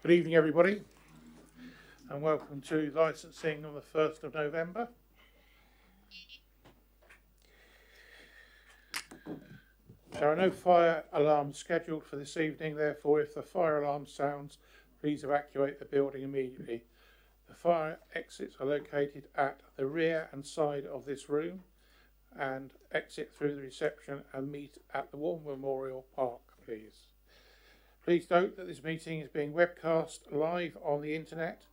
Good evening, everybody, and welcome to licensing on the 1st of November. There are no fire alarms scheduled for this evening, therefore if the fire alarm sounds, please evacuate the building immediately. The fire exits are located at the rear and side of this room, and exit through the reception and meet at the War Memorial Park, please. Please note that this meeting is being webcast live on the internet.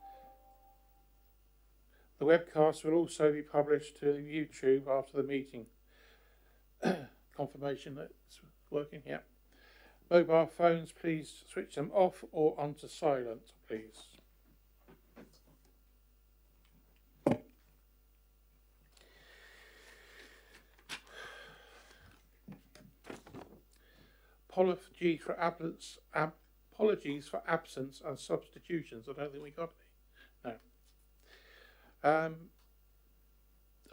The webcast will also be published to YouTube after the meeting. Confirmation that it's working here. Mobile phones, please switch them off or onto silent, please. Apologies for absence and substitutions. I don't think we got any. No.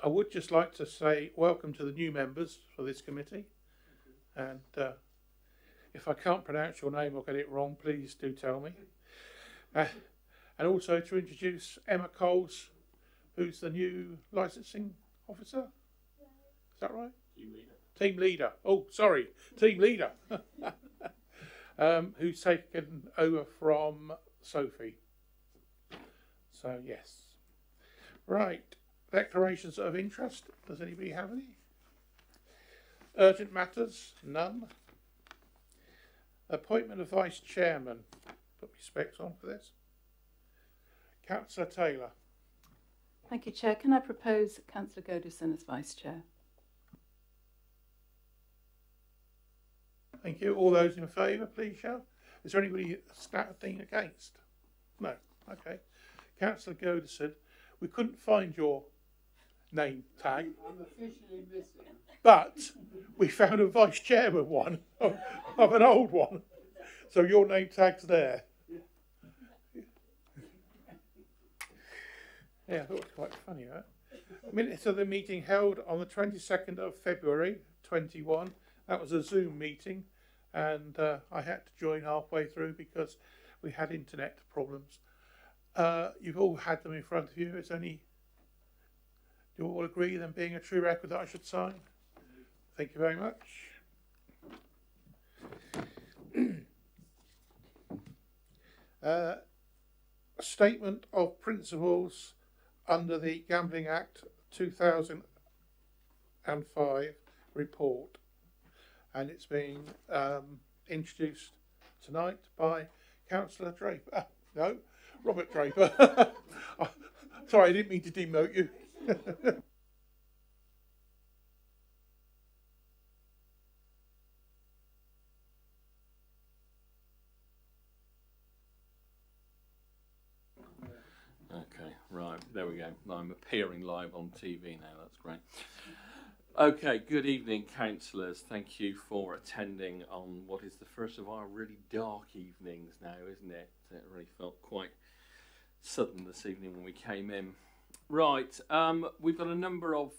I would just like to say welcome to the new members for this committee. And if I can't pronounce your name or get it wrong, please do tell me. And also to introduce Emma Coles, who's the new licensing officer. Is that right? Team leader. Oh, sorry, team leader. Who's taken over from Sophie. So, yes. Right. Declarations of interest. Does anybody have any? Urgent matters? None. Appointment of vice chairman. Put my specs on for this. Councillor Taylor. Thank you, Chair. Can I propose Councillor Godison as vice chair? Thank you. All those in favour, please show. Is there anybody standing against? No. Okay. Councillor Godison, we couldn't find your name tag. I'm officially missing. But we found a vice chairman one of an old one. So your name tag's there. Yeah, I thought it was quite funny, huh? Minutes of the meeting held on the 22nd of February 21. That was a Zoom meeting, and I had to join halfway through because we had internet problems. You've all had them in front of you. Do you all agree them being a true record that I should sign? Thank you very much. A statement of principles under the Gambling Act 2005 report. And it's being introduced tonight by Councillor Draper. No, Robert Draper. Sorry, I didn't mean to demote you. Okay, right, there we go. I'm appearing live on TV now, that's great. Okay, good evening, councillors. Thank you for attending on what is the first of our really dark evenings now, isn't it? It really felt quite sudden this evening when we came in. Right, we've got a number of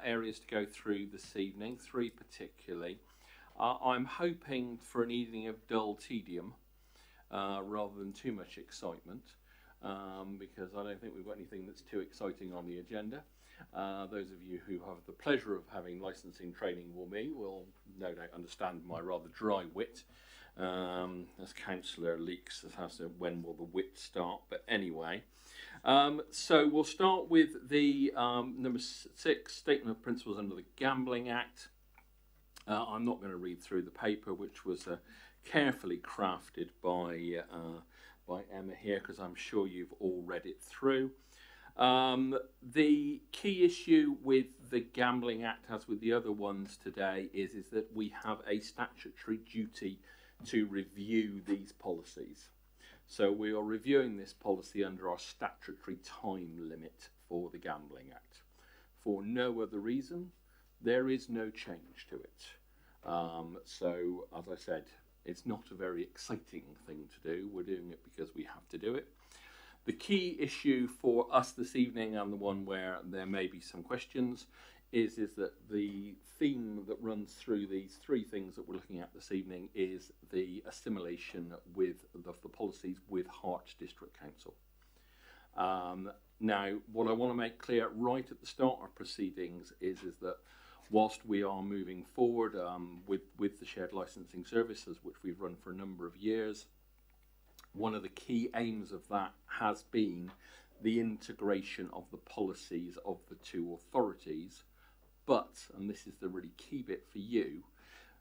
areas to go through this evening, three particularly. I'm hoping for an evening of dull tedium rather than too much excitement, because I don't think we've got anything that's too exciting on the agenda. Those of you who have the pleasure of having licensing training with me will no doubt understand my rather dry wit, as Councillor Leeks as to when will the wit start, but anyway. So we'll start with the number 6, Statement of Principles under the Gambling Act. I'm not going to read through the paper, which was carefully crafted by Emma here, because I'm sure you've all read it through. The key issue with the Gambling Act, as with the other ones today, is that we have a statutory duty to review these policies. So we are reviewing this policy under our statutory time limit for the Gambling Act. For no other reason, there is no change to it. So, as I said, it's not a very exciting thing to do. We're doing it because we have to do it. The key issue for us this evening, and the one where there may be some questions, is that the theme that runs through these three things that we're looking at this evening is the assimilation with the policies with Hart District Council. Now, what I want to make clear right at the start of proceedings is that whilst we are moving forward with the shared licensing services, which we've run for a number of years, one of the key aims of that has been the integration of the policies of the two authorities. But, and this is the really key bit for you,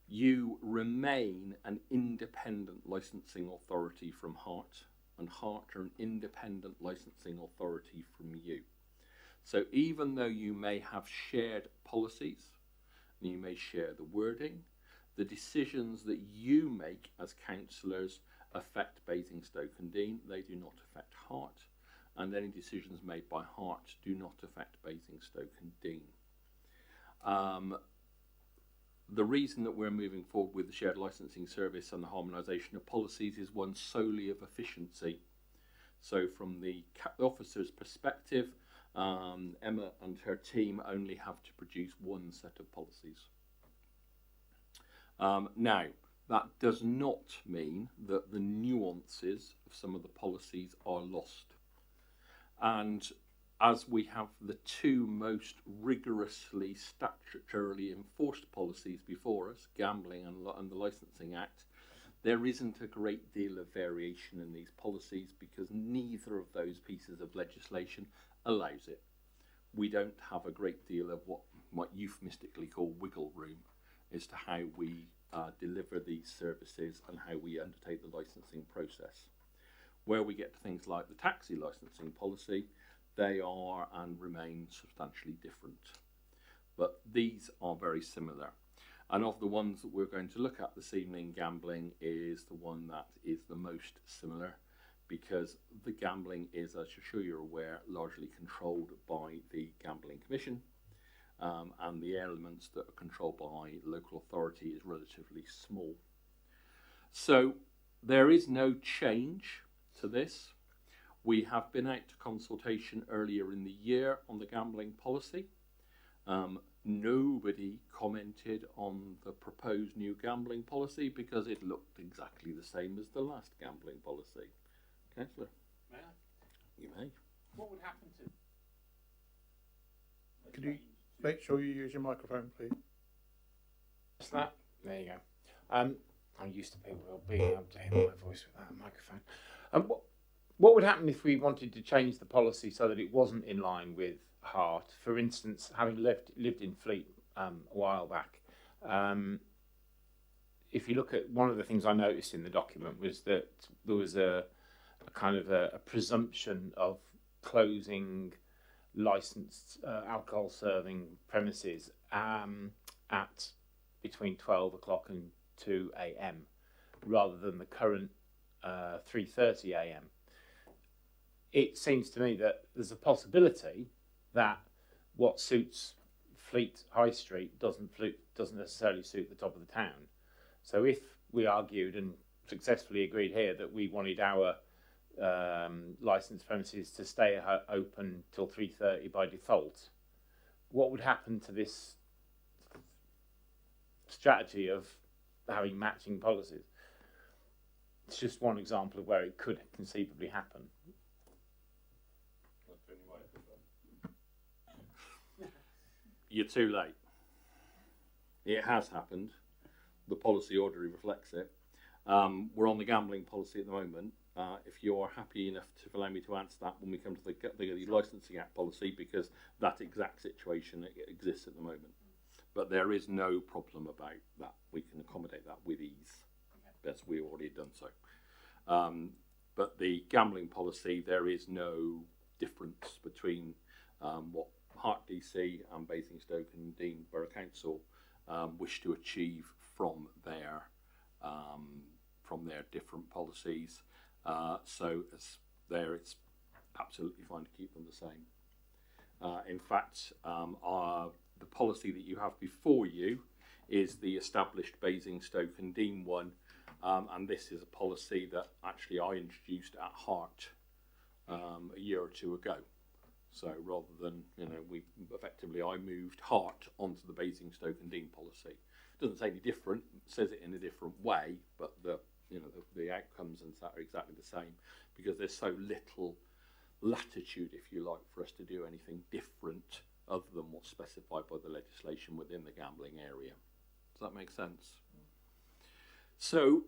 you remain an independent licensing authority from Hart, and Hart are an independent licensing authority from you. So even though you may have shared policies, and you may share the wording, the decisions that you make as councillors affect Basingstoke and Dean. They do not affect Hart, and any decisions made by Hart do not affect Basingstoke and Dean. The reason that we're moving forward with the shared licensing service and the harmonisation of policies is one solely of efficiency. So from the officer's perspective, Emma and her team only have to produce one set of policies. Now, that does not mean that the nuances of some of the policies are lost. And as we have the two most rigorously statutorily enforced policies before us, gambling and the Licensing Act, there isn't a great deal of variation in these policies because neither of those pieces of legislation allows it. We don't have a great deal of what might euphemistically call wiggle room as to how we deliver these services and how we undertake the licensing process. Where we get to things like the taxi licensing policy, they are and remain substantially different. But these are very similar. And of the ones that we're going to look at this evening, gambling is the one that is the most similar, because the gambling is, as I'm sure you're aware, largely controlled by the Gambling Commission, and the elements that are controlled by local authority is relatively small. So there is no change to this. We have been out to consultation earlier in the year on the gambling policy. Nobody commented on the proposed new gambling policy because it looked exactly the same as the last gambling policy. Councillor? May I? You may. What would happen to... Could you make sure you use your microphone, please? That's that. There you go. I'm used to people being able to hear my voice without a microphone. What would happen if we wanted to change the policy so that it wasn't in line with Hart? For instance, having lived in Fleet a while back, if you look at one of the things I noticed in the document was that there was a kind of a presumption of closing licensed alcohol serving premises at between 12 o'clock and 2 a.m. rather than the current 3:30 a.m. It seems to me that there's a possibility that what suits Fleet High Street doesn't necessarily suit the top of the town. So if we argued and successfully agreed here that we wanted our licensed premises to stay open till 3:30 by default, what would happen to this strategy of having matching policies? It's just one example of where it could conceivably happen. You're too late. It has happened. The policy order reflects it. We're on the gambling policy at the moment. If you're happy enough to allow me to answer that when we come to the Licensing Act policy, because that exact situation exists at the moment. But there is no problem about that. We can accommodate that with ease. Yes, we've already done so. But the gambling policy, there is no difference between what Hart DC and Basingstoke and Dean Borough Council wish to achieve from their different policies. So it's absolutely fine to keep them the same. In fact, the policy that you have before you is the established Basingstoke and Dean one, and this is a policy that actually I introduced at Hart a year or two ago. So rather than, I moved Hart onto the Basingstoke and Dean policy. It doesn't say any different, it says it in a different way, but the outcomes and that are exactly the same, because there's so little latitude, if you like, for us to do anything different other than what's specified by the legislation within the gambling area. Does that make sense? So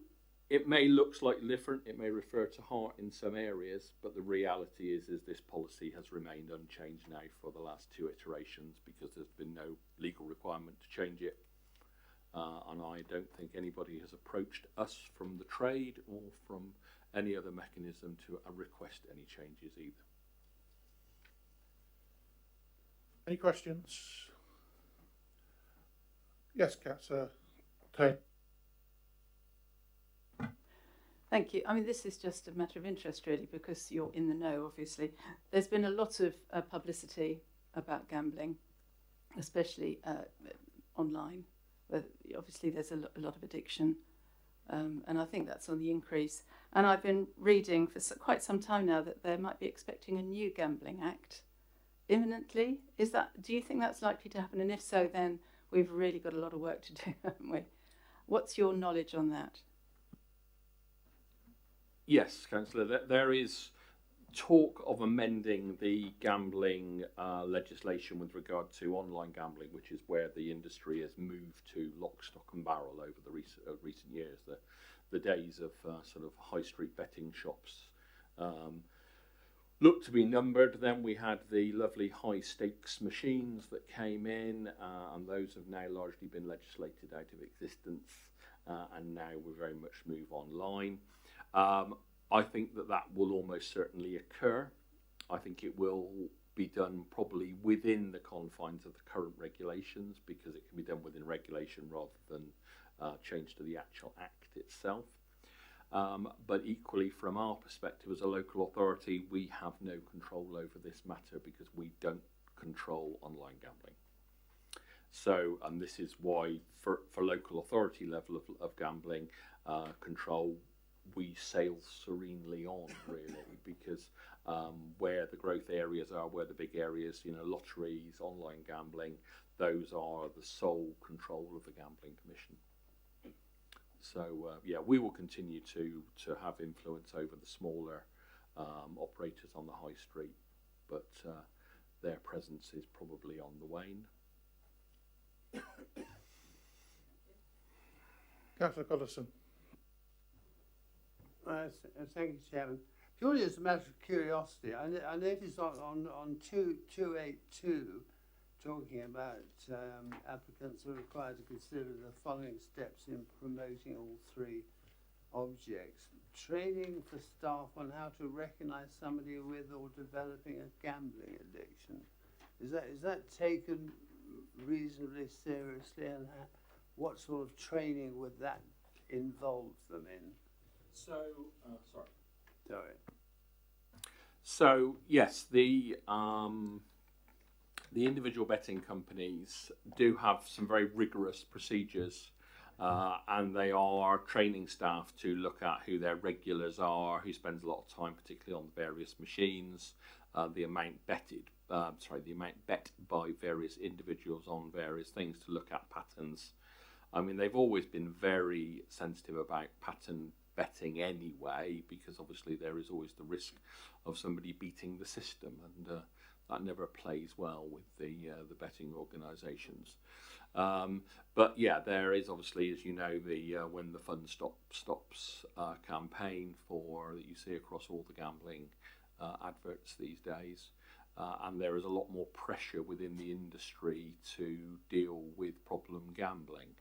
it may look slightly different, it may refer to Hart in some areas, but the reality is this policy has remained unchanged now for the last 2 iterations, because there's been no legal requirement to change it. And I don't think anybody has approached us from the trade or from any other mechanism to request any changes either. Any questions? Yes, Councillor Tate. Thank you. I mean, this is just a matter of interest, really, because you're in the know, obviously. There's been a lot of publicity about gambling, especially online, where obviously there's a lot of addiction, and I think that's on the increase. And I've been reading for quite some time now that they might be expecting a new Gambling Act imminently. Do you think that's likely to happen? And if so, then we've really got a lot of work to do, haven't we? What's your knowledge on that? Yes, Councillor, there is talk of amending the gambling legislation with regard to online gambling, which is where the industry has moved to lock, stock and barrel over the recent years. The days of sort of high street betting shops looked to be numbered. Then we had the lovely high stakes machines that came in, and those have now largely been legislated out of existence, and now we very much move online. I think that will almost certainly occur. I think it will be done probably within the confines of the current regulations, because it can be done within regulation rather than change to the actual act itself. But equally, from our perspective as a local authority, we have no control over this matter because we don't control online gambling. So, and this is why for local authority level of gambling control, we sail serenely on, really, because where the growth areas are, where the big areas, lotteries, online gambling, those are the sole control of the Gambling Commission. So, we will continue to have influence over the smaller operators on the high street, but their presence is probably on the wane. Councillor Goddison. Thank you, Chairman. Purely as a matter of curiosity, I noticed on 282, talking about applicants are required to consider the following steps in promoting all 3 objects. Training for staff on how to recognise somebody with or developing a gambling addiction. Is that taken reasonably seriously, and what sort of training would that involve them in? So yes, the individual betting companies do have some very rigorous procedures, and they are training staff to look at who their regulars are, who spends a lot of time, particularly on the various machines, the amount bet by various individuals on various things, to look at patterns. I mean, they've always been very sensitive about pattern betting anyway, because obviously there is always the risk of somebody beating the system, and that never plays well with the betting organisations. But yeah, there is obviously, as you know, the when the fun stops campaign that you see across all the gambling adverts these days, and there is a lot more pressure within the industry to deal with problem gambling.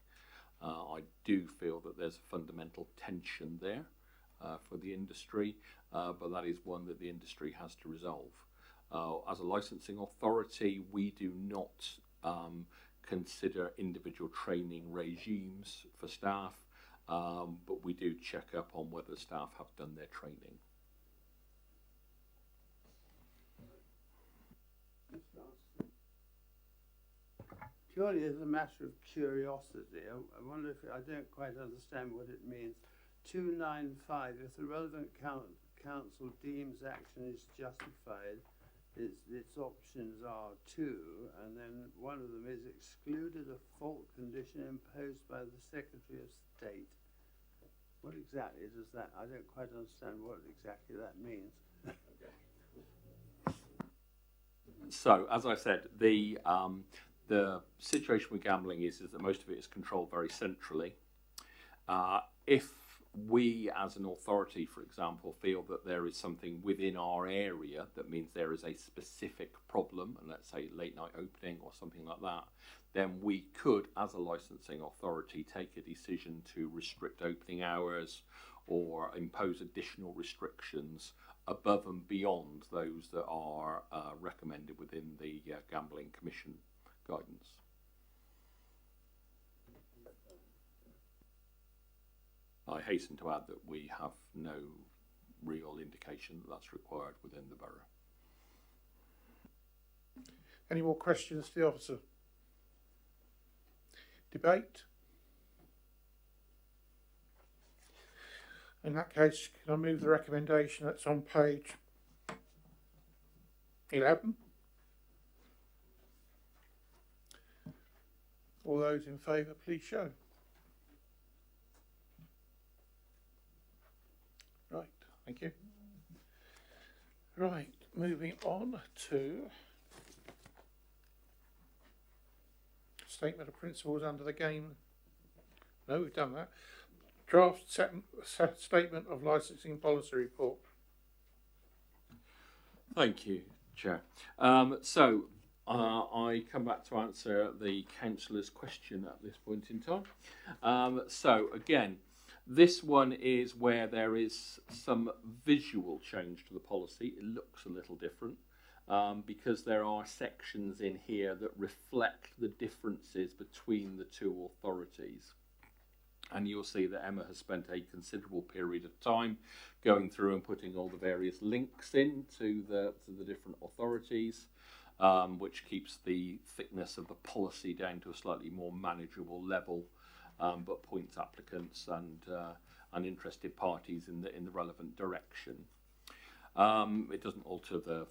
I do feel that there's a fundamental tension there for the industry, but that is one that the industry has to resolve. As a licensing authority, we do not consider individual training regimes for staff, but we do check up on whether staff have done their training. Purely as a matter of curiosity, I wonder if I don't quite understand what it means. 295, if the relevant council deems action is justified, its options are two, and then one of them is excluded a fault condition imposed by the Secretary of State. What exactly does that? I don't quite understand what exactly that means. So, as I said, the situation with gambling is that most of it is controlled very centrally. If we, as an authority, for example, feel that there is something within our area that means there is a specific problem, and let's say late night opening or something like that, then we could, as a licensing authority, take a decision to restrict opening hours or impose additional restrictions above and beyond those that are recommended within the Gambling Commission guidance. I hasten to add that we have no real indication that that's required within the borough. Any more questions to the officer? Debate? In that case, can I move the recommendation that's on page 11? All those in favour, please show. Right, thank you. Right, moving on to statement of principles under the game. No, we've done that. Draft statement of licensing policy report. Thank you, Chair. I come back to answer the councillor's question at this point in time. So again, this one is where there is some visual change to the policy. It looks a little different because there are sections in here that reflect the differences between the two authorities. And you'll see that Emma has spent a considerable period of time going through and putting all the various links into the different authorities, which keeps the thickness of the policy down to a slightly more manageable level, but points applicants and interested parties in the relevant direction. It doesn't alter the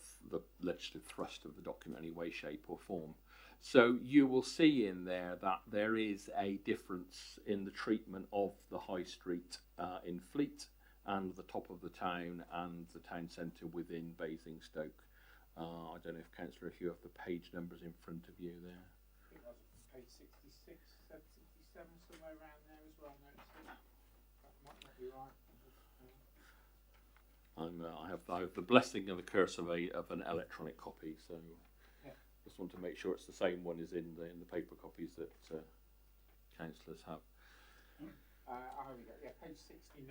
legislative thrust of the document in any way, shape or form. So you will see in there that there is a difference in the treatment of the High Street in Fleet and the top of the town and the town centre within Basingstoke. I don't know if Councillor, if you have the page numbers in front of you there. I think that was page 66, 67, somewhere around there as well. That might not be right. I have the blessing and the curse of an electronic copy, so yeah. Just want to make sure it's the same one as in the paper copies that councillors have. Here we go. Yeah, page 69,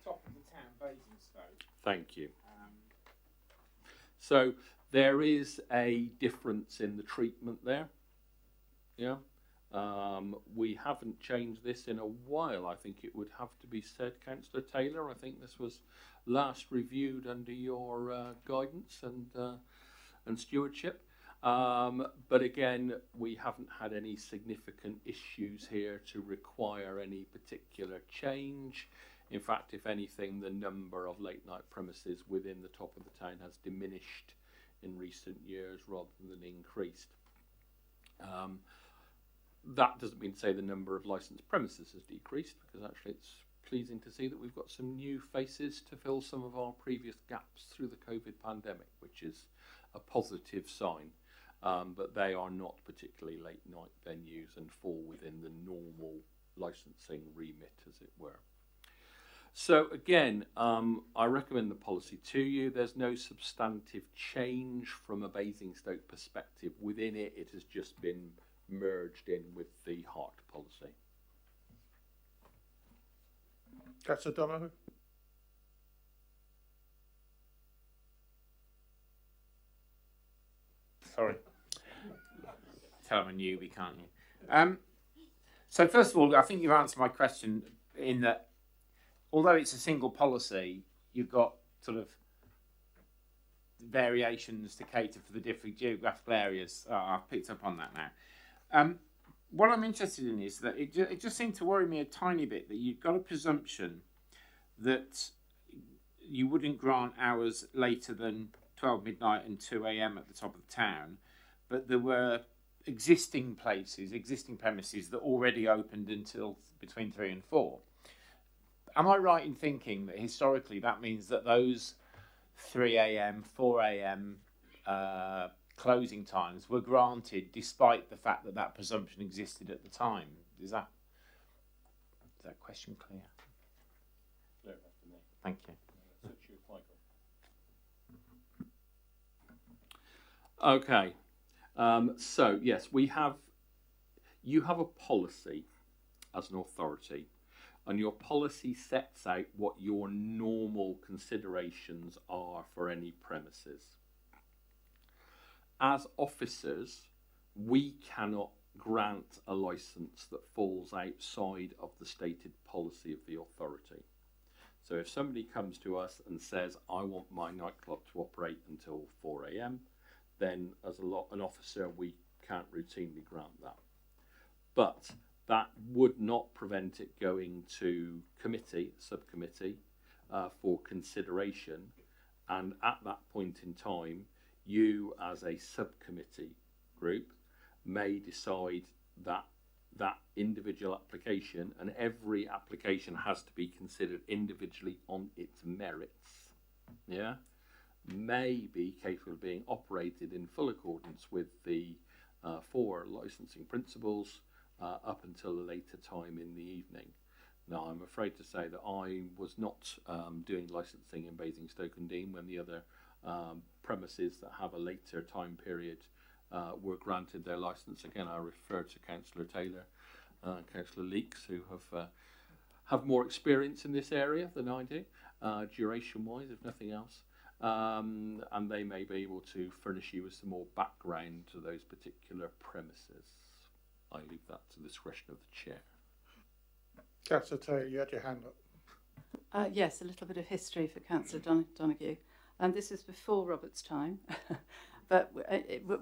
top of the town, Basingstoke. Thank you. So there is a difference in the treatment there. Yeah. We haven't changed this in a while. I think it would have to be said, Councillor Taylor. I think this was last reviewed under your guidance and stewardship. But again, we haven't had any significant issues here to require any particular change. In fact, if anything, the number of late night premises within the top of the town has diminished in recent years rather than increased. That doesn't mean to say the number of licensed premises has decreased, because actually it's pleasing to see that we've got some new faces to fill some of our previous gaps through the COVID pandemic, which is a positive sign. But they are not particularly late night venues and fall within the normal licensing remit, as it were. So again, I recommend the policy to you. There's no substantive change from a Basingstoke perspective within it. It has just been merged in with the Hart policy. Councillor Donoghue. Sorry. Tell I'm a newbie, can't you? So first of all, I think you've answered my question in that although it's a single policy, you've got sort of variations to cater for the different geographical areas. I've picked up on that now. What I'm interested in is that it just seemed to worry me a tiny bit that you've got a presumption that you wouldn't grant hours later than 12 midnight and 2 a.m. at the top of the town, but there were existing premises that already opened until between 3 and 4. Am I right in thinking that historically that means that those 3 a.m., 4 a.m. Closing times were granted despite the fact that that presumption existed at the time? Is that question clear? Clear enough to me. Thank you. Suits you, Michael. Okay. So yes, you have a policy as an authority, and your policy sets out what your normal considerations are for any premises. As officers, we cannot grant a licence that falls outside of the stated policy of the authority. So if somebody comes to us and says, I want my nightclub to operate until 4 a.m, then as an officer, we can't routinely grant that. But that would not prevent it going to subcommittee, for consideration. And at that point in time, you as a subcommittee group may decide that that individual application, and every application has to be considered individually on its merits, may be capable of being operated in full accordance with the 4 licensing principles up until a later time in the evening. Now, I'm afraid to say that I was not doing licensing in Basingstoke-on-Dean when the other premises that have a later time period were granted their licence. Again, I refer to Councillor Taylor and Councillor Leeks, who have more experience in this area than I do, duration-wise, if nothing else. And they may be able to furnish you with some more background to those particular premises. I leave that to the discretion of the chair. Councillor Taylor, you had your hand up. Yes, a little bit of history for Councillor Donoghue. And this is before Robert's time. But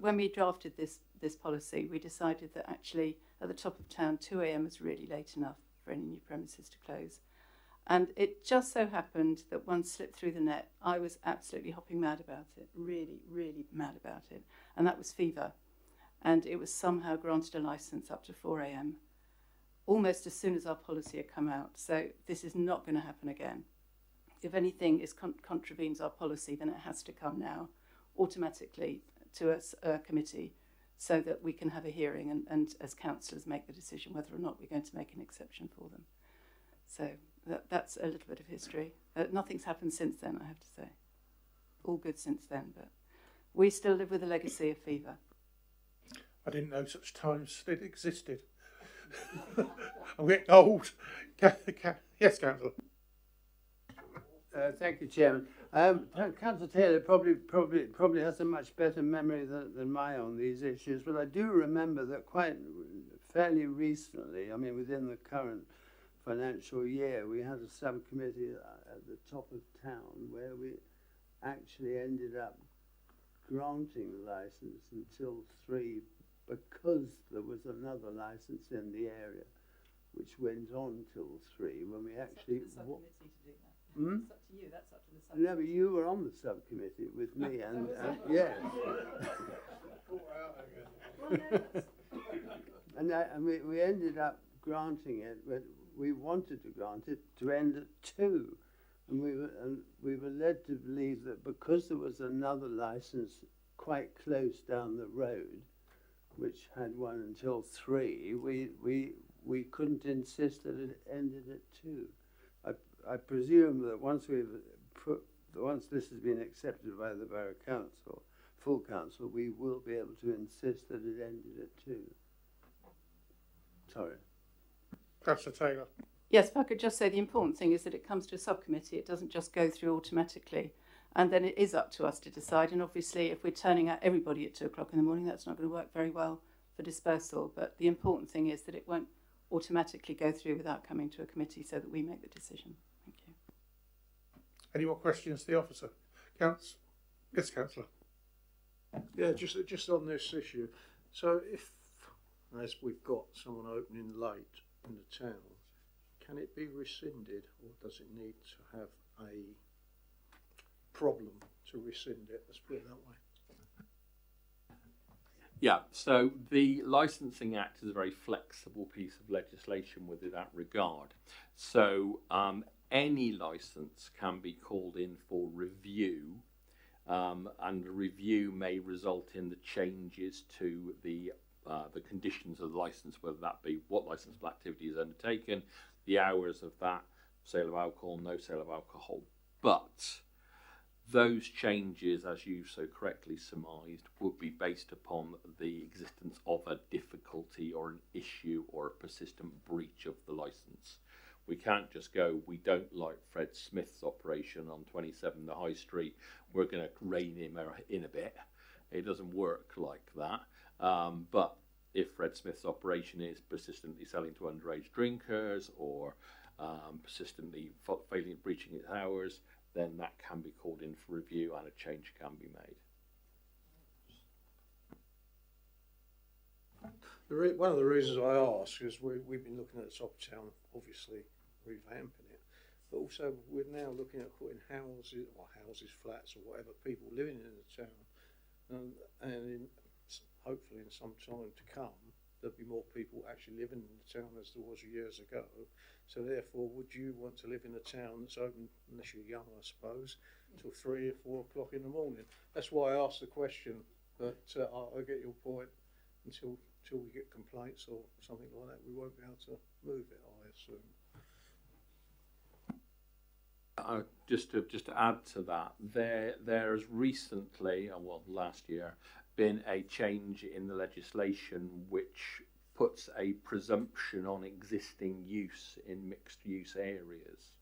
when we drafted this policy, we decided that actually at the top of town, 2 a.m. was really late enough for any new premises to close. And it just so happened that one slipped through the net. I was absolutely hopping mad about it, really, really mad about it. And that was fever. And it was somehow granted a licence up to 4 a.m. almost as soon as our policy had come out. So this is not going to happen again. If anything contravenes our policy, then it has to come now automatically to a committee so that we can have a hearing and as councillors make the decision whether or not we're going to make an exception for them. So that's a little bit of history. Nothing's happened since then, I have to say. All good since then, but we still live with a legacy of fever. I didn't know such times it existed. I'm getting old. Yes, Councillor. Thank you, Chairman. Councillor Taylor probably has a much better memory than mine on these issues, but I do remember that quite fairly recently, I mean within the current financial year, we had a subcommittee at the top of town where we actually ended up granting the licence until 3 because there was another licence in the area which went on till 3 when we actually... It's up to the subcommittee to do that. Hmm? It's up to you, that's up to the subcommittee. No, but you were on the subcommittee with me and yes. And we ended up granting it, but we wanted to grant it to end at 2. And we were led to believe that because there was another licence quite close down the road, which had one until 3, we couldn't insist that it ended at 2. I presume that once this has been accepted by the Borough Council, full council, we will be able to insist that it ended at 2. Sorry. Councillor Taylor. Yes, if I could just say the important thing is that it comes to a subcommittee. It doesn't just go through automatically. And then it is up to us to decide. And obviously, if we're turning out everybody at 2 o'clock in the morning, that's not going to work very well for dispersal. But the important thing is that it won't automatically go through without coming to a committee so that we make the decision. Thank you. Any more questions to the officer? Yes, Councillor. Yeah, just on this issue. So if, as we've got someone opening late in the town, can it be rescinded or does it need to have a problem to rescind it. Let's put it that way. Yeah, so the Licensing Act is a very flexible piece of legislation with that regard. So any licence can be called in for review, and a review may result in the changes to the conditions of the licence, whether that be what licensable activity is undertaken, the hours of that, sale of alcohol, no sale of alcohol. But those changes, as you so correctly surmised, would be based upon the existence of a difficulty or an issue or a persistent breach of the licence. We can't just go, we don't like Fred Smith's operation on 27 the High Street, we're going to rein him in a bit. It doesn't work like that. But if Fred Smith's operation is persistently selling to underage drinkers or persistently failing at breaching its hours, then that can be called in for review and a change can be made. One of the reasons I ask is we've been looking at Top Town, obviously revamping it, but also we're now looking at putting houses, flats, or whatever, people living in the town, and hopefully in some time to come, there'll be more people actually living in the town as there was years ago. So therefore, would you want to live in a town that's open, unless you're young, I suppose, till 3 or 4 o'clock in the morning? That's why I asked the question, but I get your point. Until we get complaints or something like that, we won't be able to move it, I assume. Just to add to that, there's recently, last year, been a change in the legislation which puts a presumption on existing use in mixed use areas.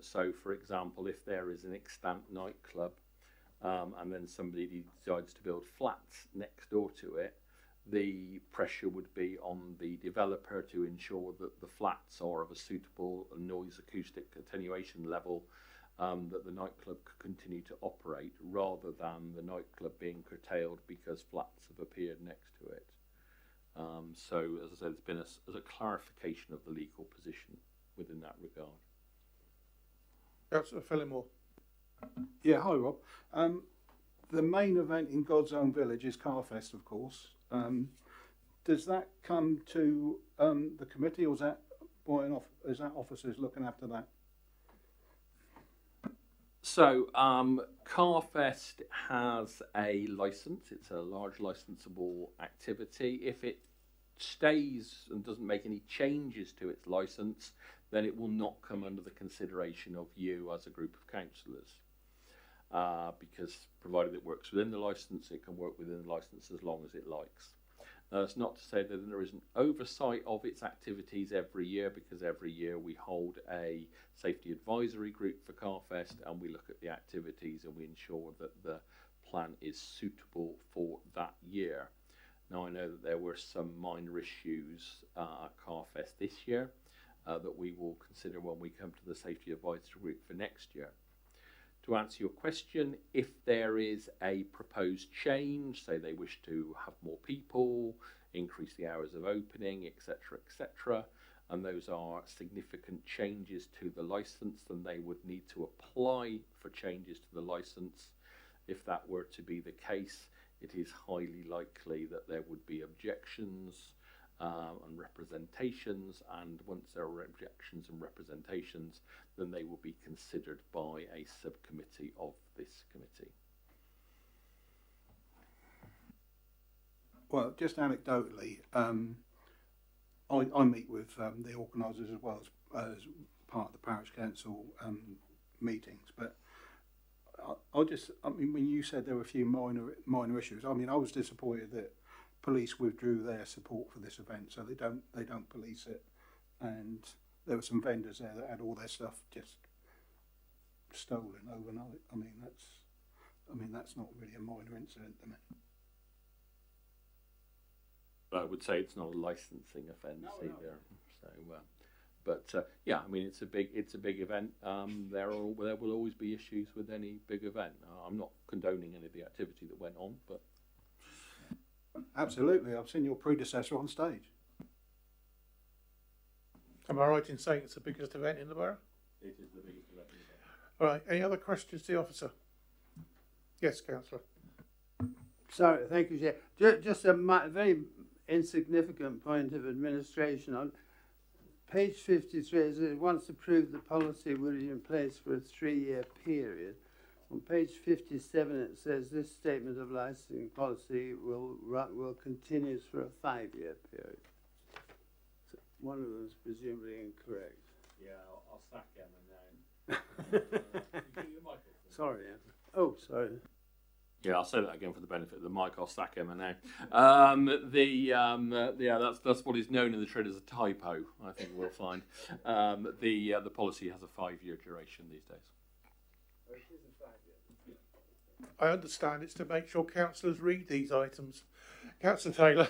So, for example, if there is an extant nightclub and then somebody decides to build flats next door to it, the pressure would be on the developer to ensure that the flats are of a suitable noise acoustic attenuation level that the nightclub could continue to operate, rather than the nightclub being curtailed because flats have appeared next to it. So, as I said, it's been as a clarification of the legal position within that regard. Councillor Phillimore. Yeah, hi Rob. The main event in God's Own Village is Carfest, of course. Does that come to the committee, or is that officers looking after that? So, Carfest has a licence. It's a large licensable activity. If it stays and doesn't make any changes to its licence, then it will not come under the consideration of you as a group of councillors. Because provided it works within the licence, it can work within the licence as long as it likes. That's not to say that there is an oversight of its activities every year, because every year we hold a safety advisory group for Carfest and we look at the activities and we ensure that the plan is suitable for that year. Now, I know that there were some minor issues at Carfest this year that we will consider when we come to the safety advisory group for next year. To answer your question, if there is a proposed change, say they wish to have more people, increase the hours of opening, etc., and those are significant changes to the licence, then they would need to apply for changes to the licence. If that were to be the case, it is highly likely that there would be objections and representations, and once there are objections and representations, then they will be considered by a subcommittee of this committee. Well, just anecdotally, I meet with the organisers as well as part of the parish council meetings, but I mean, when you said there were a few minor issues, I mean, I was disappointed that police withdrew their support for this event, so they don't police it, and there were some vendors there that had all their stuff just stolen overnight. I mean, that's not really a minor incident to me. I would say it's not a licensing offence either. No. So, yeah, I mean, it's a big event. There will always be issues with any big event. I'm not condoning any of the activity that went on, but absolutely, I've seen your predecessor on stage. Am I right in saying it's the biggest event in the borough? it is the biggest event in the All right, any other questions to the officer? Yes, Councillor. Sorry, thank you, Chair. Just a very insignificant point of administration. On page 53, it says, once approved, the policy will be in place for a 3-year period. On page 57, it says this statement of licensing policy will continue for a 5-year period. So one of them is presumably incorrect. Yeah, I'll sack Emma now. Sorry, Emma. Oh, sorry. Yeah, I'll say that again for the benefit of the mic. I'll sack Emma now. Yeah, that's what is known in the trade as a typo. I think we'll find the policy has a 5-year duration these days. I understand it's to make sure councillors read these items. Councillor Taylor.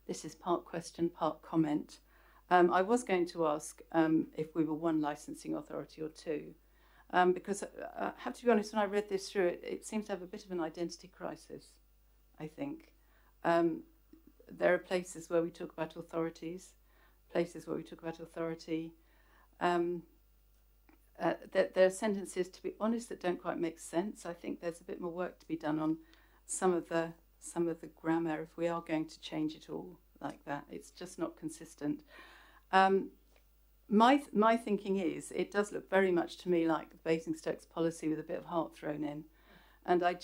This is part question, part comment. I was going to ask if we were one licensing authority or two, because I have to be honest, when I read this through, it seems to have a bit of an identity crisis, I think. There are places where we talk about authorities, places where we talk about authority. There are sentences, to be honest, that don't quite make sense. I think there's a bit more work to be done on some of the grammar if we are going to change it all like that. It's just not consistent. My thinking is it does look very much to me like Basingstoke's policy with a bit of heart thrown in. And I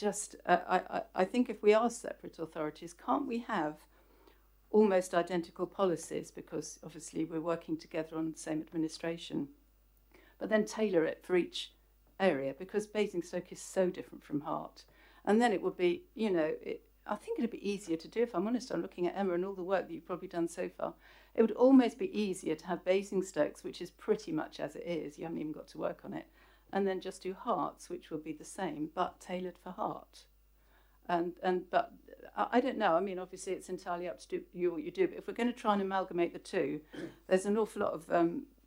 think if we are separate authorities, can't we have almost identical policies, because obviously we're working together on the same administration, but then tailor it for each area, because Basingstoke is so different from Hart. And then it would be, I think it'd be easier to do, if I'm honest. I'm looking at Emma and all the work that you've probably done so far. It would almost be easier to have Basingstoke's, which is pretty much as it is. You haven't even got to work on it. And then just do Hart's, which will be the same, but tailored for Hart. But I don't know. I mean, obviously it's entirely up to you what you do. But if we're going to try and amalgamate the two, there's an awful lot of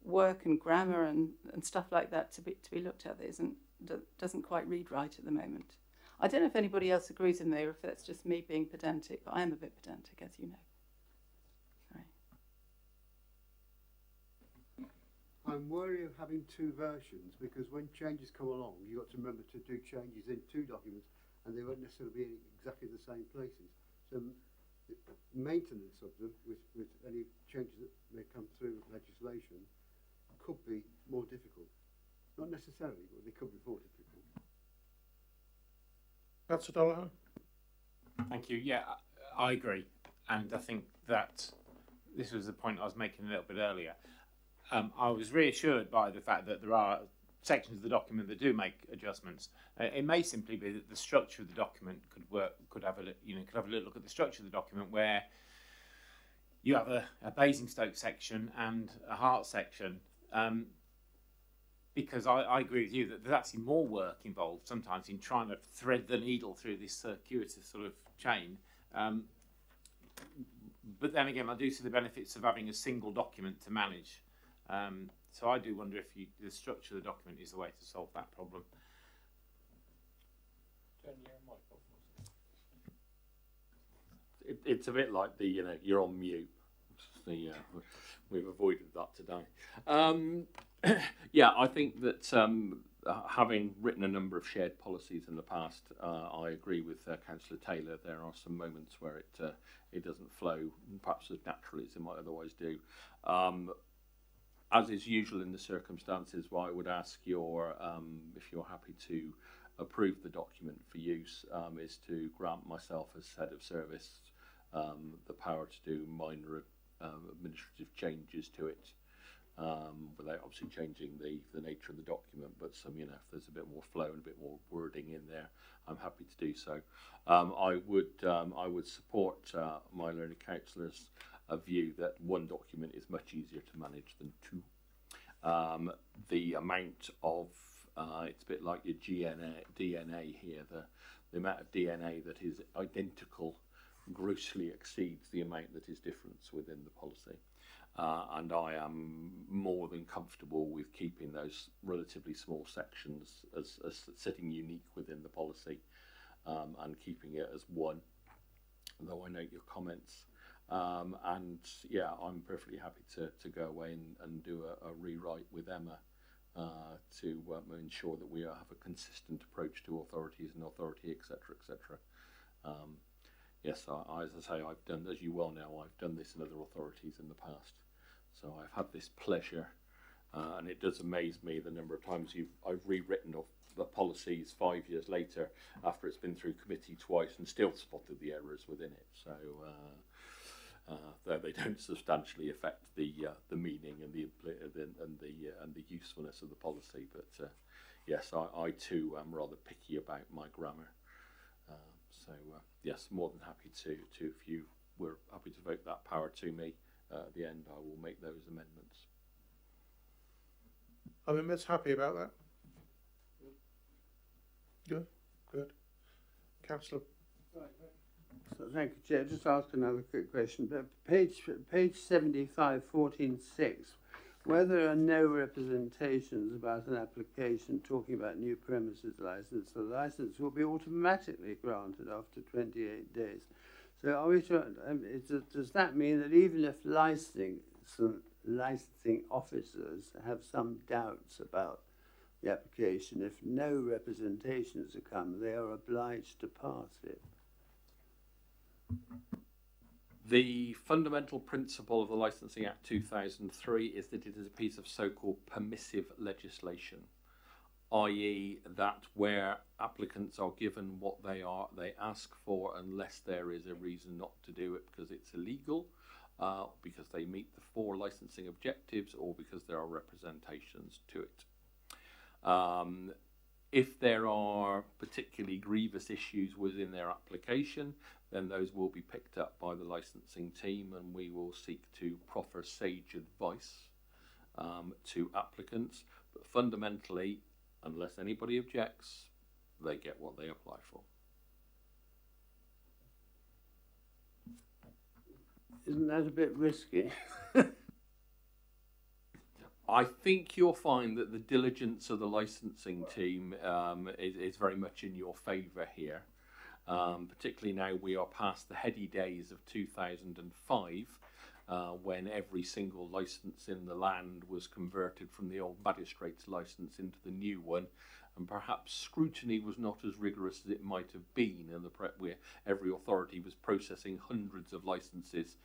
work and grammar and stuff like that to be looked at that doesn't quite read right at the moment. I don't know if anybody else agrees with me or if that's just me being pedantic, but I am a bit pedantic, as you know. Sorry. I'm wary of having two versions, because when changes come along, you've got to remember to do changes in two documents, and they won't necessarily be in exactly the same places. So the maintenance of them with any changes that may come through legislation could be more difficult. Not necessarily, but they could be more difficult. Councillor Dollahun. Thank you. Yeah, I agree. And I think that this was the point I was making a little bit earlier. I was reassured by the fact that there are sections of the document that do make adjustments. It may simply be that the structure of the document could have a little look at the structure of the document, where you have a Basingstoke section and a Hart section. Because I agree with you that there's actually more work involved sometimes in trying to thread the needle through this circuitous sort of chain. But then again, I do see the benefits of having a single document to manage. So I do wonder if the structure of the document is the way to solve that problem. It's a bit like you're on mute. We've avoided that today. Yeah, I think that having written a number of shared policies in the past, I agree with Councillor Taylor. There are some moments where it doesn't flow perhaps as naturally as it might otherwise do. As is usual in the circumstances, what I would ask if you're happy to approve the document for use, is to grant myself as head of service the power to do minor administrative changes to it, without obviously changing the nature of the document, but some, if there's a bit more flow and a bit more wording in there, I'm happy to do so. I would support my learned councillors' view that one document is much easier to manage than two. The amount of it's a bit like your DNA here. The amount of DNA that is identical grossly exceeds the amount that is difference within the policy. And I am more than comfortable with keeping those relatively small sections as sitting unique within the policy, and keeping it as one, though I note your comments. And yeah, I'm perfectly happy to go away and do a rewrite with Emma to ensure that we have a consistent approach to authorities and authority, etc., etc. Yes, as I say, I've done, as you well know, I've done this in other authorities in the past. So I've had this pleasure, and it does amaze me the number of times I've rewritten the policies 5 years later after it's been through committee twice and still spotted the errors within it. So though they don't substantially affect the meaning and the usefulness of the policy, but yes, I too am rather picky about my grammar. So yes, more than happy to if you were happy to vote that power to me at the end, I will make those amendments. Are members happy about that? Good, good. Councillor. So, thank you, Chair. Just ask another quick question. But page 75, 14.6, where there are no representations about an application talking about new premises licence, the licence will be automatically granted after 28 days. So are we does that mean that even if licensing officers have some doubts about the application, if no representations are come, they are obliged to pass it? The fundamental principle of the Licensing Act 2003 is that it is a piece of so-called permissive legislation, i.e. that where applicants are given what they ask for unless there is a reason not to do it because it's illegal, because they meet the 4 licensing objectives, or because there are representations to it. If there are particularly grievous issues within their application, then those will be picked up by the licensing team, and we will seek to proffer sage advice to applicants. But fundamentally, unless anybody objects, they get what they apply for. Isn't that a bit risky? I think you'll find that the diligence of the licensing team is very much in your favour here. Particularly now we are past the heady days of 2005, when every single licence in the land was converted from the old magistrate's licence into the new one, and perhaps scrutiny was not as rigorous as it might have been, and where every authority was processing hundreds of licences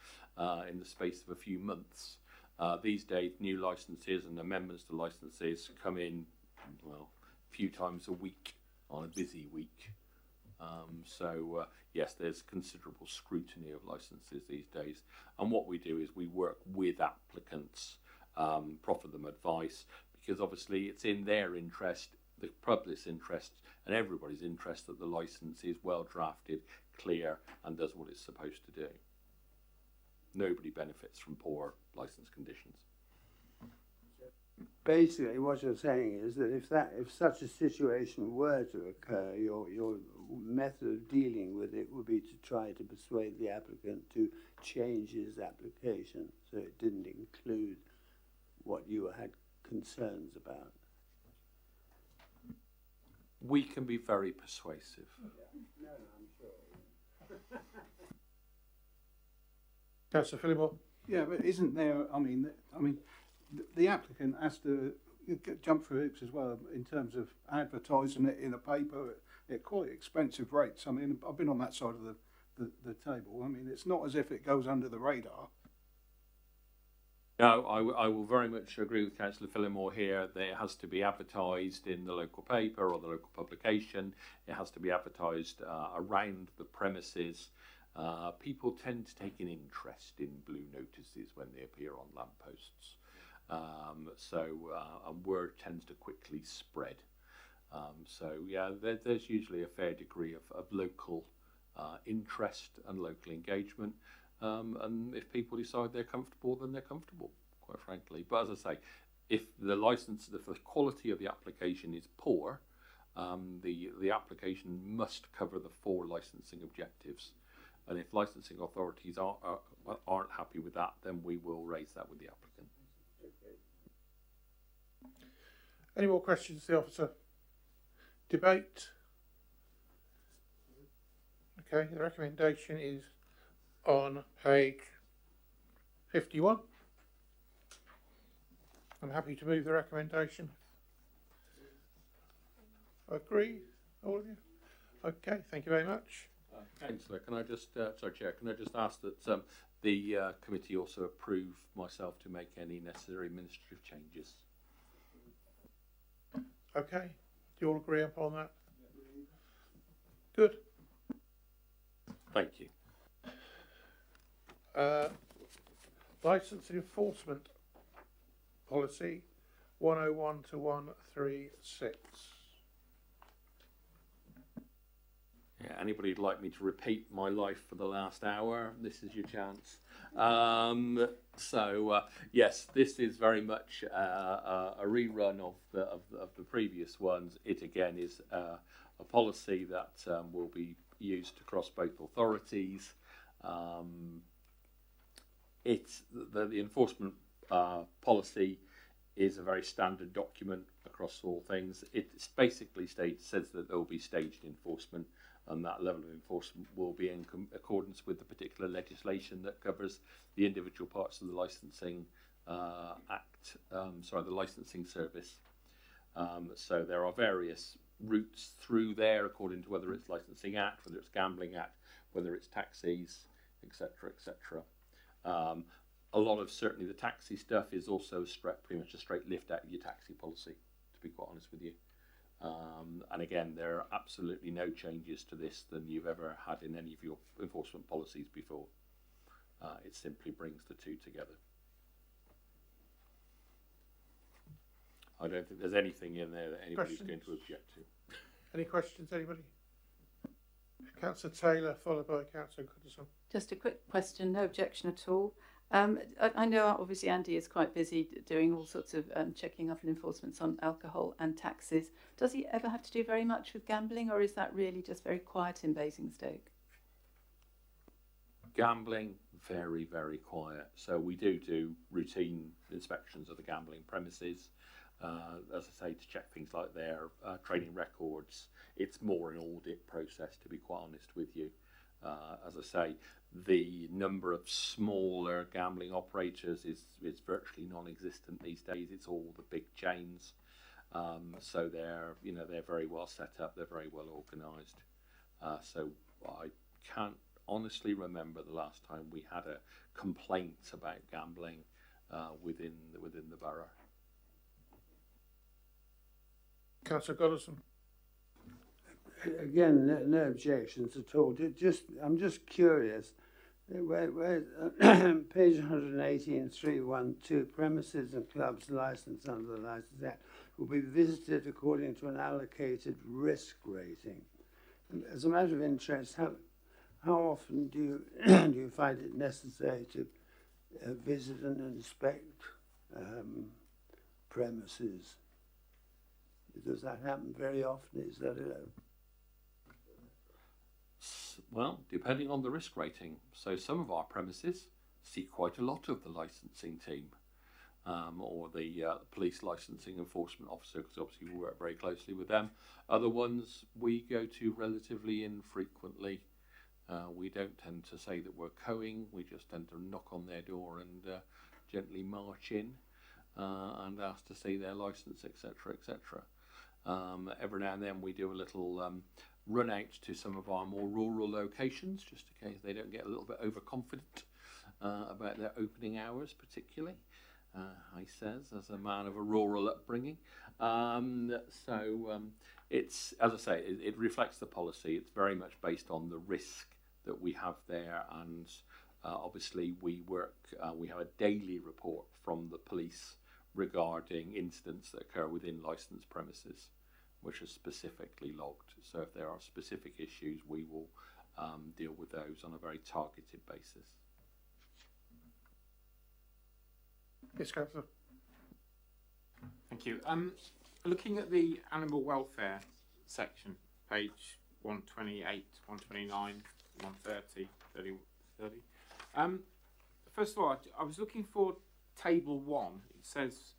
in the space of a few months. These days, new licences and amendments to licences come in, well, a few times a week on a busy week. Yes, there's considerable scrutiny of licences these days, and what we do is we work with applicants, proffer them advice, because obviously it's in their interest, the public's interest, and everybody's interest that the licence is well drafted, clear, and does what it's supposed to do. Nobody benefits from poor licence conditions. Basically, what you're saying is that if such a situation were to occur, your method of dealing with it would be to try to persuade the applicant to change his application so it didn't include what you had concerns about. We can be very persuasive. No, I'm sure. Councillor Phillimore. Yeah, but isn't there? The applicant has to jump through hoops as well in terms of advertising it in a paper at quite expensive rates. I mean, I've been on that side of the table. I mean, it's not as if it goes under the radar. No, I will very much agree with Councillor Phillimore here that it has to be advertised in the local paper or the local publication. It has to be advertised around the premises. People tend to take an interest in blue notices when they appear on lampposts. And word tends to quickly spread. There's usually a fair degree of local interest and local engagement. And if people decide they're comfortable, then they're comfortable, quite frankly. But as I say, if the quality of the application is poor, the application must cover the 4 licensing objectives. And if licensing authorities aren't happy with that, then we will raise that with the applicant. Any more questions to the officer? Debate? Okay, the recommendation is on page 51. I'm happy to move the recommendation. Agree, all of you? Okay, thank you very much. Councillor, can I just, sorry, Chair, can I just ask that the committee also approve myself to make any necessary administrative changes? Okay, do you all agree upon that? Good. Thank you. Licence enforcement policy 101 to 136. Yeah, anybody who'd like me to repeat my life for the last hour, this is your chance. Yes, this is very much a rerun of the previous ones. It again is a policy that will be used across both authorities. The enforcement policy is a very standard document across all things. It basically says that there will be staged enforcement, and that level of enforcement will be in accordance with the particular legislation that covers the individual parts of the licensing the licensing service. So there are various routes through there according to whether it's Licensing Act, whether it's Gambling Act, whether it's taxis, etc., etc. A lot of certainly the taxi stuff is also pretty much a straight lift out of your taxi policy, to be quite honest with you. And again, there are absolutely no changes to this than you've ever had in any of your enforcement policies before. It simply brings the two together. I don't think there's anything in there that anybody's going to object to. Any questions, anybody? Councillor Taylor, followed by Councillor Goodison. Just a quick question, no objection at all. I know obviously Andy is quite busy doing all sorts of checking up and enforcements on alcohol and taxes. Does he ever have to do very much with gambling, or is that really just very quiet in Basingstoke? Gambling, very, very quiet. So we do routine inspections of the gambling premises. As I say, to check things like their training records. It's more an audit process, to be quite honest with you. As I say, the number of smaller gambling operators is virtually non-existent these days. It's all the big chains. So they're very well set up. They're very well organised. So I can't honestly remember the last time we had a complaint about gambling within the borough. Councillor Goodison. Again, no objections at all. I'm just curious. Where page 118, 312, premises and clubs licensed under the Licence Act will be visited according to an allocated risk rating. As a matter of interest, how often do you find it necessary to visit and inspect premises? Does that happen very often? Is that Well, depending on the risk rating. So some of our premises see quite a lot of the licensing team or the police licensing enforcement officer, because obviously we work very closely with them. Other ones we go to relatively infrequently. We don't tend to say that we're coing. We just tend to knock on their door and gently march in and ask to see their licence, etc., etc. Every now and then we do a little run out to some of our more rural locations, just in case they don't get a little bit overconfident about their opening hours, particularly. I says, as a man of a rural upbringing. It's, as I say, it reflects the policy. It's very much based on the risk that we have there, and obviously we have a daily report from the police regarding incidents that occur within licensed premises, which are specifically logged. So if there are specific issues, we will deal with those on a very targeted basis. Yes, Councillor. Thank you. Looking at the animal welfare section, page 128, 129, 130, 30. First of all, I was looking for table 1. It says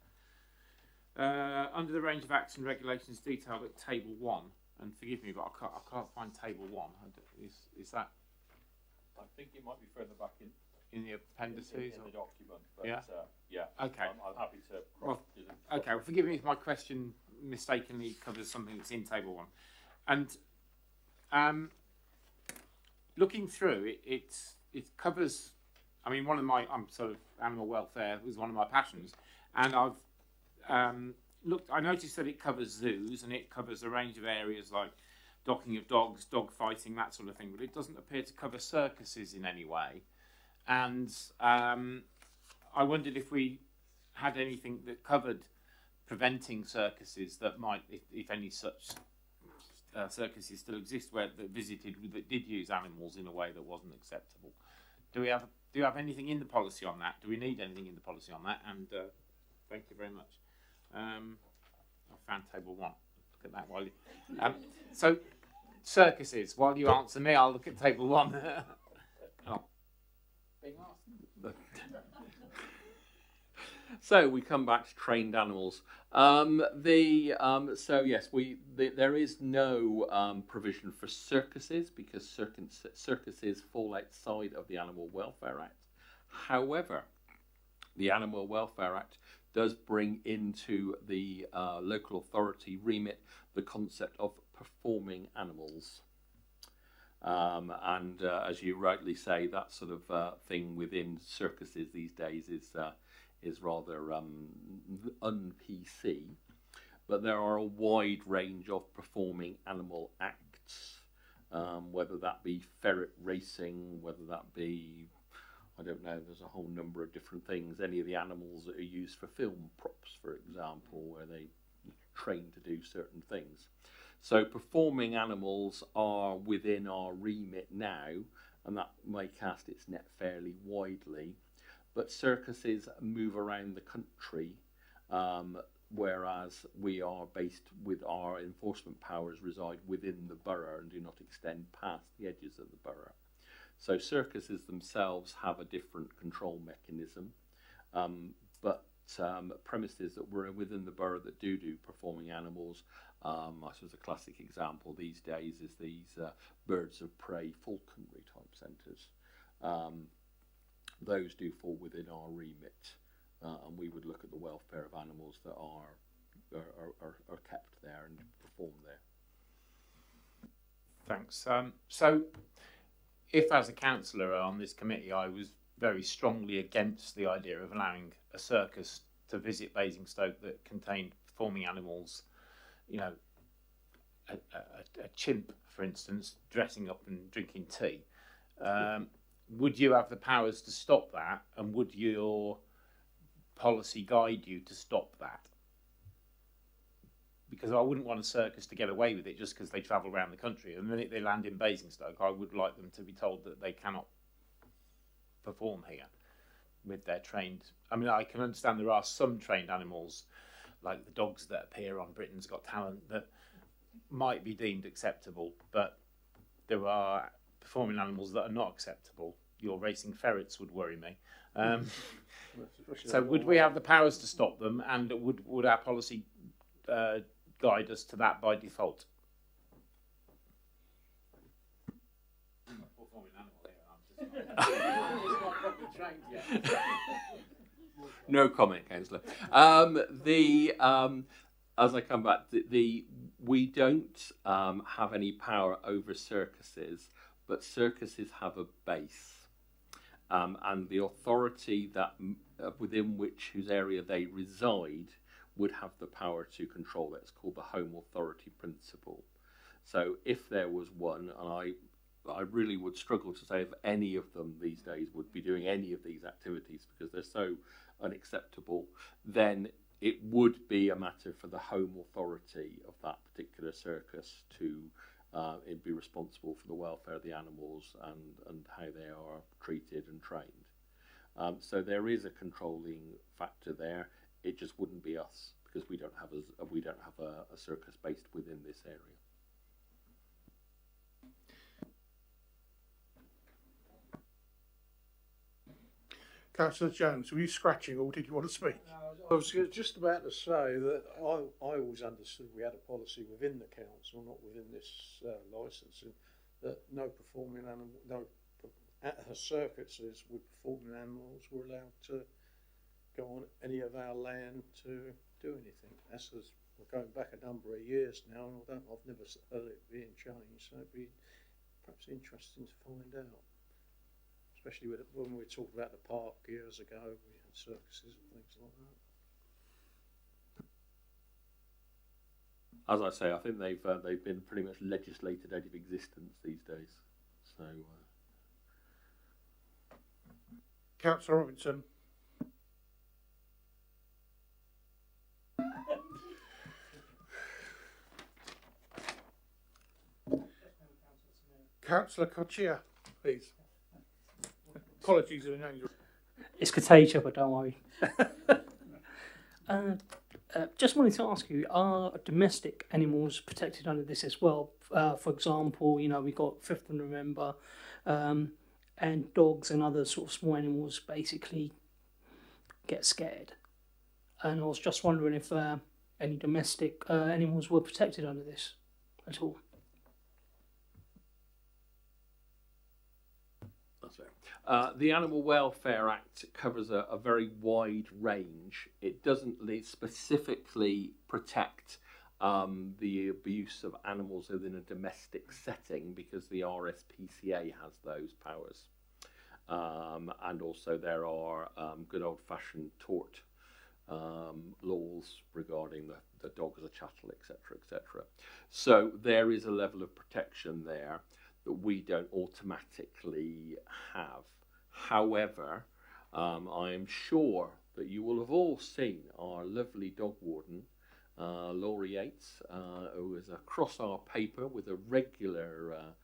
under the range of acts and regulations detailed at table 1, and forgive me, but I can't find table 1. Is that? I think it might be further back in the appendices? in the document. But, yeah. Yeah. Okay. I'm happy to. Okay. Well, forgive me if my question mistakenly covers something that's in Table 1. And looking through it, it covers. I mean, I'm sort of animal welfare was one of my passions, and I've looked. I noticed that it covers zoos and it covers a range of areas like docking of dogs, dog fighting, that sort of thing. But it doesn't appear to cover circuses in any way. And I wondered if we had anything that covered preventing circuses that might, if any such circuses still exist, that did use animals in a way that wasn't acceptable. Do you have anything in the policy on that? Do we need anything in the policy on that? And thank you very much. I found Table 1. Look at that while you. So circuses. While you answer me, I'll look at Table 1. Oh. So we come back to trained animals. So yes, there is no provision for circuses because circuses fall outside of the Animal Welfare Act. However, the Animal Welfare Act does bring into the local authority remit the concept of performing animals. And as you rightly say, that sort of thing within circuses these days is rather un-PC. But there are a wide range of performing animal acts, whether that be ferret racing, whether that be, I don't know, there's a whole number of different things. Any of the animals that are used for film props, for example, where they train to do certain things. So performing animals are within our remit now, and that may cast its net fairly widely. But circuses move around the country, whereas we are based with our enforcement powers reside within the borough and do not extend past the edges of the borough. So circuses themselves have a different control mechanism, but premises that were within the borough that do performing animals, I suppose a classic example these days is these birds of prey falconry type centres. Those do fall within our remit, and we would look at the welfare of animals that are kept there and perform there. Thanks. So, if as a councillor on this committee I was very strongly against the idea of allowing a circus to visit Basingstoke that contained performing animals, you know, a chimp, for instance, dressing up and drinking tea, would you have the powers to stop that, and would your policy guide you to stop that? Because I wouldn't want a circus to get away with it just because they travel around the country. And the minute they land in Basingstoke, I would like them to be told that they cannot perform here with their trained. I mean, I can understand there are some trained animals, like the dogs that appear on Britain's Got Talent, that might be deemed acceptable, but there are performing animals that are not acceptable. Your racing ferrets would worry me. So would we have the powers to stop them, and would our policy guide us to that by default? No comment, Councillor. As I come back, we don't have any power over circuses, but circuses have a base, and the authority that within whose area they reside would have the power to control it. It's called the home authority principle. So if there was one, and I really would struggle to say if any of them these days would be doing any of these activities because they're so unacceptable, then it would be a matter for the home authority of that particular circus to be responsible for the welfare of the animals and how they are treated and trained. So there is a controlling factor there. It just wouldn't be us because we don't have a circus based within this area. Councillor Jones, were you scratching or did you want to speak? I was just about to say that I always understood we had a policy within the council, not within this licensing, that no performing animal, circuses with performing animals were allowed to go on any of our land to do anything. We're going back a number of years now, and I've never heard it being changed, so it'd be perhaps interesting to find out. Especially when we talked about the park years ago, we had circuses and things like that. As I say, I think they've been pretty much legislated out of existence these days. So, Councillor Robinson. Councillor Kochia, please. Apologies in an angel. It's contagious, but don't worry. Just wanted to ask you, are domestic animals protected under this as well? For example, we got 5th of November, and dogs and other sort of small animals basically get scared. And I was just wondering if any domestic animals were protected under this at all. that's fair. The Animal Welfare Act covers a very wide range. It doesn't specifically protect the abuse of animals within a domestic setting, because the RSPCA has those powers. And also there are good old-fashioned tort laws regarding the dog as a chattel, etc., etc. So there is a level of protection there that we don't automatically have. However, I am sure that you will have all seen our lovely dog warden, Laura Yates, who is across our paper with regular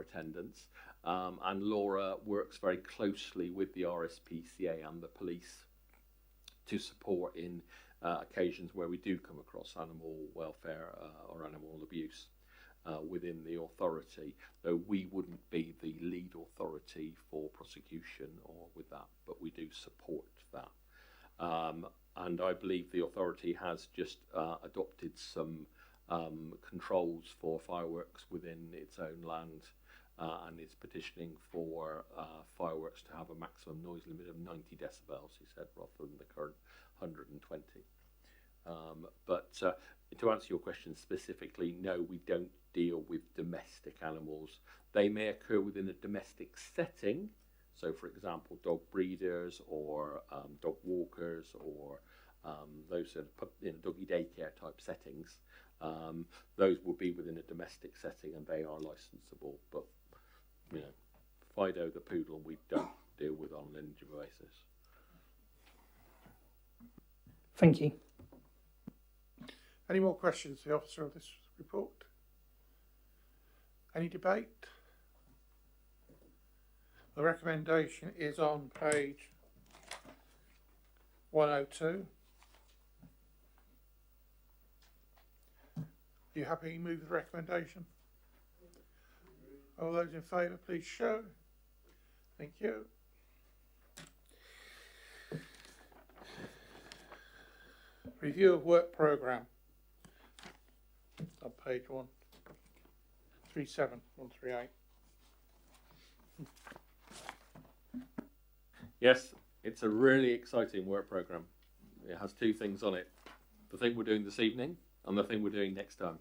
attendance, and Laura works very closely with the RSPCA and the police to support in occasions where we do come across animal welfare or animal abuse within the authority, though we wouldn't be the lead authority for prosecution or with that, but we do support that. And I believe the authority has just adopted some controls for fireworks within its own land, and is petitioning for fireworks to have a maximum noise limit of 90 decibels, he said, rather than the current 120. But to answer your question specifically, no, we don't deal with domestic animals. They may occur within a domestic setting. So, for example, dog breeders or dog walkers or those sort of doggy daycare type settings. Those will be within a domestic setting and they are licensable. But, Fido the poodle we don't deal with on an individual basis. Thank you. Any more questions to the officer of this report? Any debate? The recommendation is on page 102. Are you happy to move the recommendation? All those in favour, please show. Thank you. Review of work programme on page 137, 138. Yes, it's a really exciting work programme. It has two things on it: the thing we're doing this evening and the thing we're doing next time.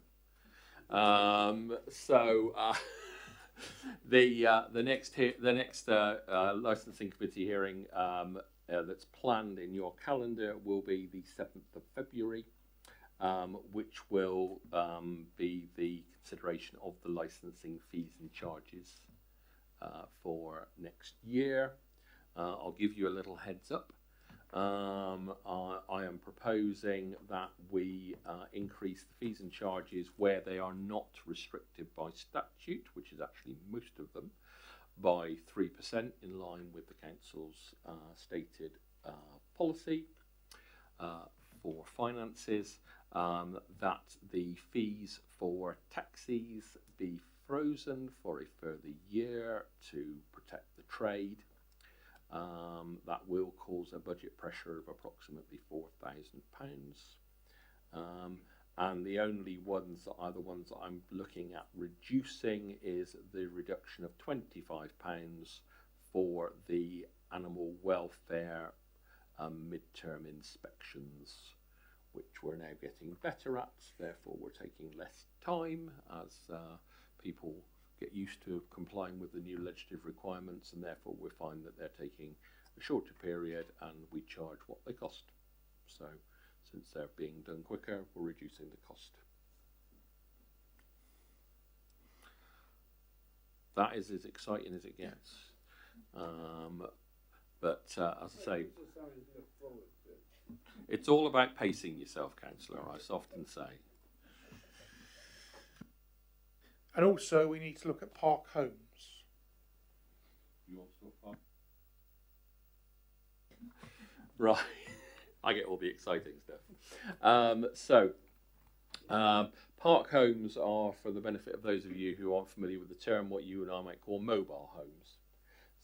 The next licensing committee hearing that's planned in your calendar will be the 7th of February, which will be the consideration of the licensing fees and charges for next year. I'll give you a little heads up. I am proposing that we increase the fees and charges where they are not restricted by statute, which is actually most of them, by 3% in line with the council's stated policy for finances. That the fees for taxis be frozen for a further year to protect the trade. That will cause a budget pressure of approximately £4,000. And the only ones that are the ones that I'm looking at reducing is the reduction of £25 for the animal welfare mid-term inspections, which we're now getting better at. Therefore, we're taking less time as people get used to complying with the new legislative requirements, and therefore we find that they're taking a shorter period and we charge what they cost. So since they're being done quicker, we're reducing the cost. That is as exciting as it gets. But as I say, it's all about pacing yourself, Councillor, I often say. And also we need to look at park homes. You also park? Right. I get all the exciting stuff. Park homes are, for the benefit of those of you who aren't familiar with the term, what you and I might call mobile homes.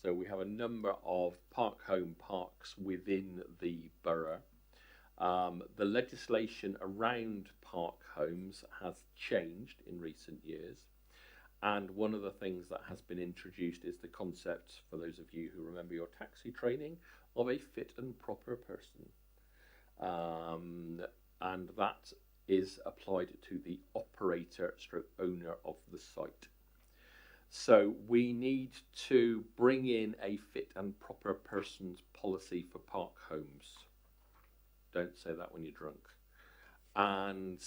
So we have a number of parks within the borough. The legislation around park homes has changed in recent years. And one of the things that has been introduced is the concept, for those of you who remember your taxi training, of a fit and proper person. And that is applied to the operator stroke owner of the site. So we need to bring in a fit and proper persons policy for park homes. Don't say that when you're drunk. And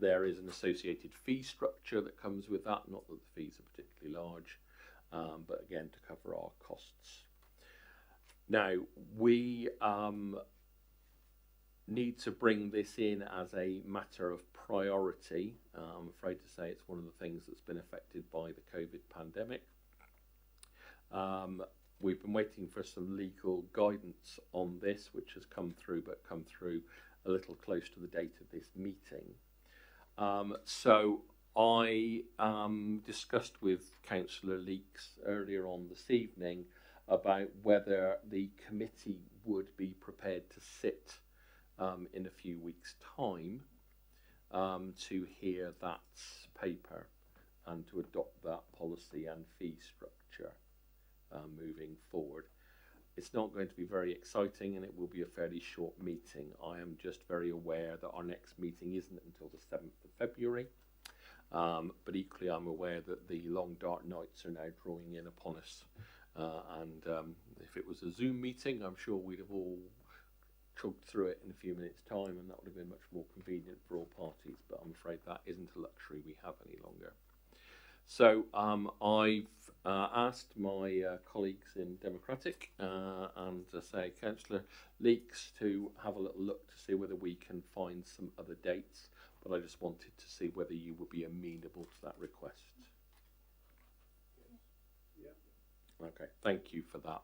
there is an associated fee structure that comes with that. Not that the fees are particularly large, but again, to cover our costs. Now, we need to bring this in as a matter of priority. I'm afraid to say it's one of the things that's been affected by the COVID pandemic. We've been waiting for some legal guidance on this, which has come through a little close to the date of this meeting. So I discussed with Councillor Leeks earlier on this evening about whether the committee would be prepared to sit in a few weeks' time to hear that paper and to adopt that policy and fee structure moving forward. It's not going to be very exciting and it will be a fairly short meeting. I am just very aware that our next meeting isn't until the 7th of February. But equally I'm aware that the long dark nights are now drawing in upon us. And if it was a Zoom meeting, I'm sure we'd have all chugged through it in a few minutes' time, and that would have been much more convenient for all parties. But I'm afraid that isn't a luxury we have any longer. So I've asked my colleagues in Democratic and say Councillor Leeks to have a little look to see whether we can find some other dates. But I just wanted to see whether you would be amenable to that request. Okay, thank you for that.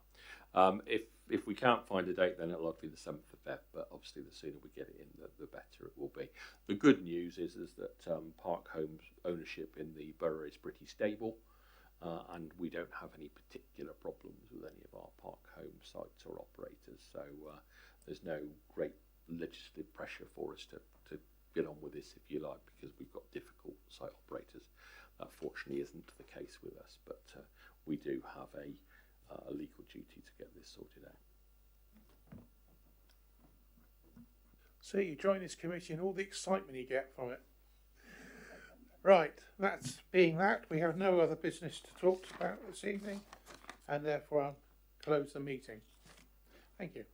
If we can't find a date, then it'll be the 7th of Feb, but obviously the sooner we get it in, the better it will be. The good news is that park homes ownership in the borough is pretty stable, and we don't have any particular problems with any of our park home sites or operators, so there's no great legislative pressure for us to get on with this, if you like, because we've got difficult site operators. That fortunately isn't the case with us, but we do have a legal duty to get this sorted out. So you join this committee and all the excitement you get from it. Right, that's being that. We have no other business to talk about this evening, and therefore I'll close the meeting. Thank you.